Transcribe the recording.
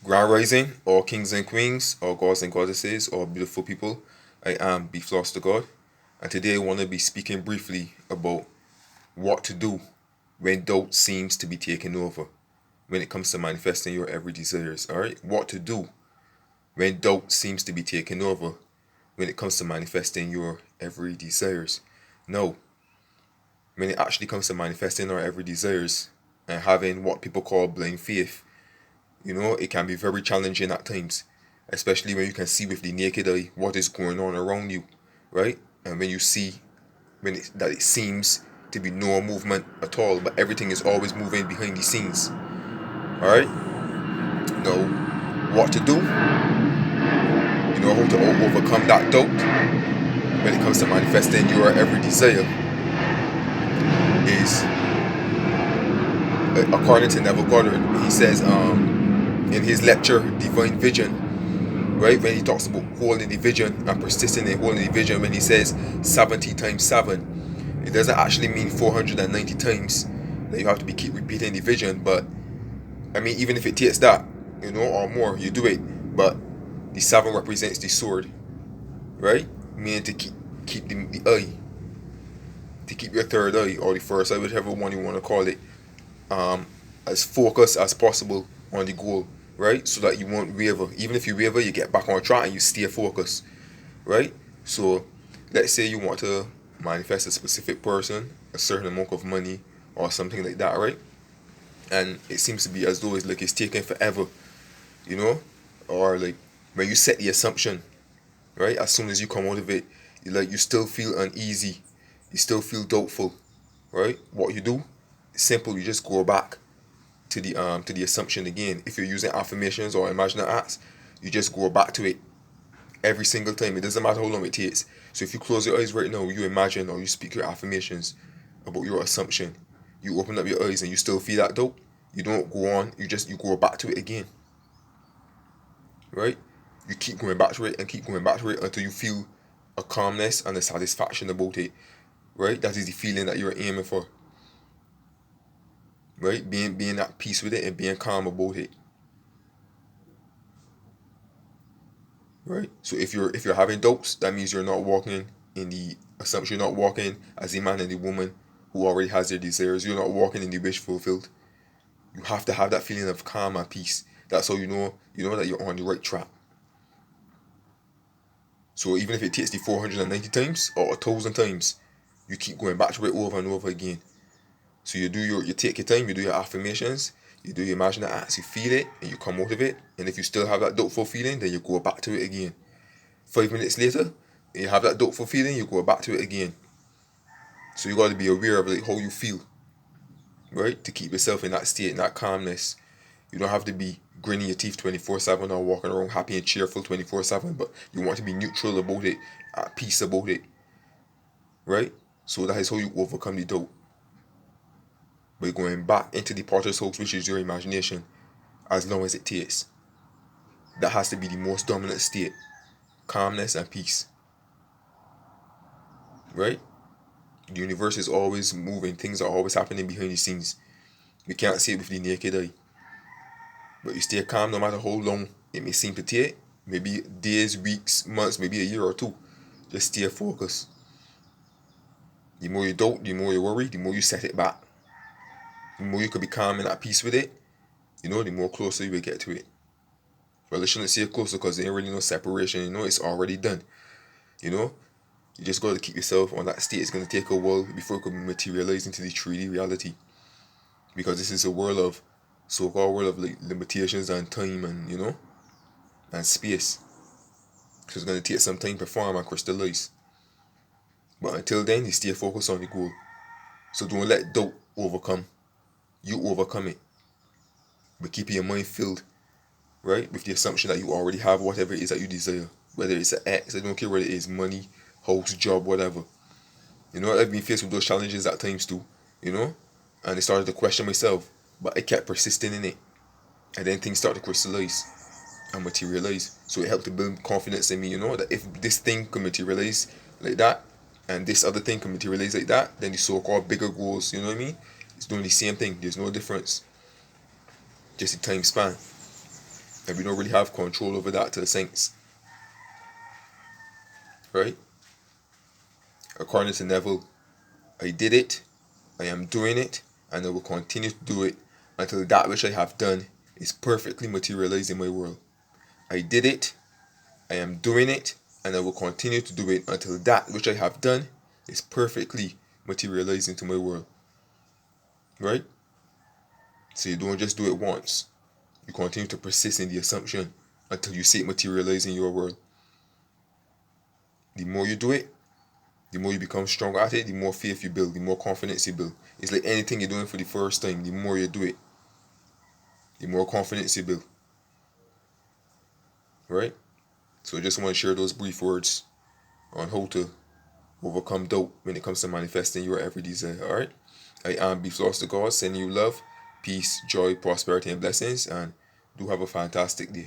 Grand Rising, all kings and queens, all gods and goddesses, all beautiful people. I am Be Floss to God, and today I want to be speaking briefly about what to do when doubt seems to be taking over when it comes to manifesting your every desires. Alright? What to do when doubt seems to be taking over when it comes to manifesting your every desires. Now, when it actually comes to manifesting our every desires and having what people call blind faith, it can be very challenging at times, especially when you can see with the naked eye what is going on around you, right? And when you see that it seems to be no movement at all, but everything is always moving behind the scenes. All right. Now, what to do? How to overcome that doubt when it comes to manifesting your every desire is, according to Neville Goddard, he says in his lecture Divine Vision, right, when he talks about holding the vision and persisting in holding the vision, when he says 70 times 7, it doesn't actually mean 490 times that you have to keep repeating the vision, but I mean, even if it takes that, or more, you do it. But the 7 represents the sword, right? Meaning to keep the eye, to keep your third eye or the first eye, whichever one you want to call it, as focused as possible on the goal, right? So that you won't waver. Even if you waver, you get back on track and you stay focused, right? So, let's say you want to manifest a specific person, a certain amount of money, or something like that, right? And it seems to be as though it's taking forever, you know, or like when you set the assumption, right? As soon as you come out of it, you still feel uneasy, you still feel doubtful, right? What you do, simple, you just go back to the assumption again. If you're using affirmations or imaginary acts, you just go back to it every single time. It doesn't matter how long it takes. So if you close your eyes right now, you imagine or you speak your affirmations about your assumption. You open up your eyes and you still feel that doubt. You don't go on. You go back to it again, right? You keep going back to it and keep going back to it until you feel a calmness and a satisfaction about it, right? That is the feeling that you're aiming for, right? Being at peace with it and being calm about it, right? So if you're having doubts, that means you're not walking in the assumption. You're not walking as the man and the woman who already has their desires. You're not walking in the wish fulfilled. You have to have that feeling of calm and peace. That's how you know that you're on the right track. So even if it takes the 490 times or 1,000 times, you keep going back to it over and over again. So you take your time, you do your affirmations, you do your imaginary acts, you feel it, and you come out of it. And if you still have that doubtful feeling, then you go back to it again. 5 minutes later, you have that doubtful feeling, you go back to it again. So you got to be aware of how you feel, right? To keep yourself in that state, in that calmness. You don't have to be grinning your teeth 24/7 or walking around happy and cheerful 24/7, but you want to be neutral about it, at peace about it, right? So that is how you overcome the doubt. By going back into the potter's house, which is your imagination, as long as it takes. That has to be the most dominant state. Calmness and peace, right? The universe is always moving, things are always happening behind the scenes. We can't see it with the naked eye. But you stay calm no matter how long it may seem to take. Maybe days, weeks, months, maybe a year or two. Just stay focused. The more you doubt, the more you worry, the more you set it back. The more you could be calm and at peace with it, the more closer you will get to it. Well, I shouldn't say closer because there ain't really no separation, it's already done. You know, you just got to keep yourself on that state. It's going to take a while before it can materialize into the 3D reality. Because this is a world of, so-called world of like limitations and time and space. So it's going to take some time to form and crystallize. But until then, you stay focused on the goal. So don't let doubt overcome. You overcome it. But keep your mind filled, right? With the assumption that you already have whatever it is that you desire. Whether it's an ex, I don't care what it is, money, house, job, whatever. I've been faced with those challenges at times too, you know? And I started to question myself. But I kept persisting in it. And then things started to crystallize and materialize. So it helped to build confidence in me, that if this thing can materialize like that, and this other thing can materialize like that, then the so-called bigger goals, you know what I mean? It's doing the same thing. There's no difference. Just the time span. And we don't really have control over that to the saints. Right? According to Neville, I did it, I am doing it, and I will continue to do it until that which I have done is perfectly materialized in my world. I did it, I am doing it, and I will continue to do it until that which I have done is perfectly materialized into my world. Right? So you don't just do it once. You continue to persist in the assumption until you see it materialize in your world. The more you do it, the more you become stronger at it, the more faith you build, the more confidence you build. It's like anything you're doing for the first time, the more you do it, the more confidence you build. Right? So I just want to share those brief words on how to overcome doubt when it comes to manifesting your every desire. Alright? I am Beef Lost to God, sending you love, peace, joy, prosperity, and blessings, and do have a fantastic day.